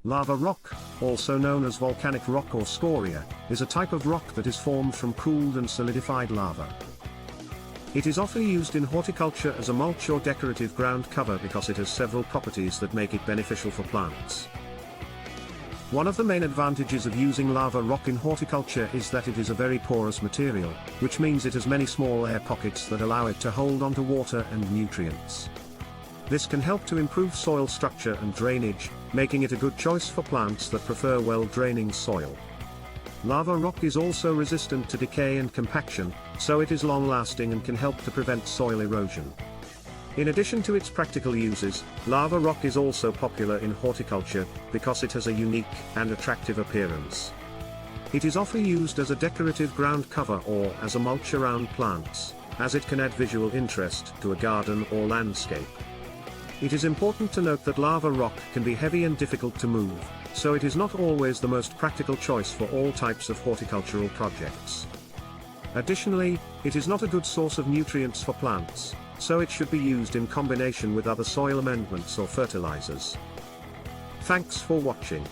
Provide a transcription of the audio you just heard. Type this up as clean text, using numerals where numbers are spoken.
Lava rock, also known as volcanic rock or scoria, is a type of rock that is formed from cooled and solidified lava. It is often used in horticulture as a mulch or decorative ground cover because it has several properties that make it beneficial for plants. One of the main advantages of using lava rock in horticulture is that it is a very porous material, which means it has many small air pockets that allow it to hold onto water and nutrients. This can help to improve soil structure and drainage, making it a good choice for plants that prefer well-draining soil. Lava rock is also resistant to decay and compaction, so it is long-lasting and can help to prevent soil erosion. In addition to its practical uses, lava rock is also popular in horticulture because it has a unique and attractive appearance. It is often used as a decorative ground cover or as a mulch around plants, as it can add visual interest to a garden or landscape. It is important to note that lava rock can be heavy and difficult to move, so it is not always the most practical choice for all types of horticultural projects. Additionally, it is not a good source of nutrients for plants, so it should be used in combination with other soil amendments or fertilizers. Thanks for watching.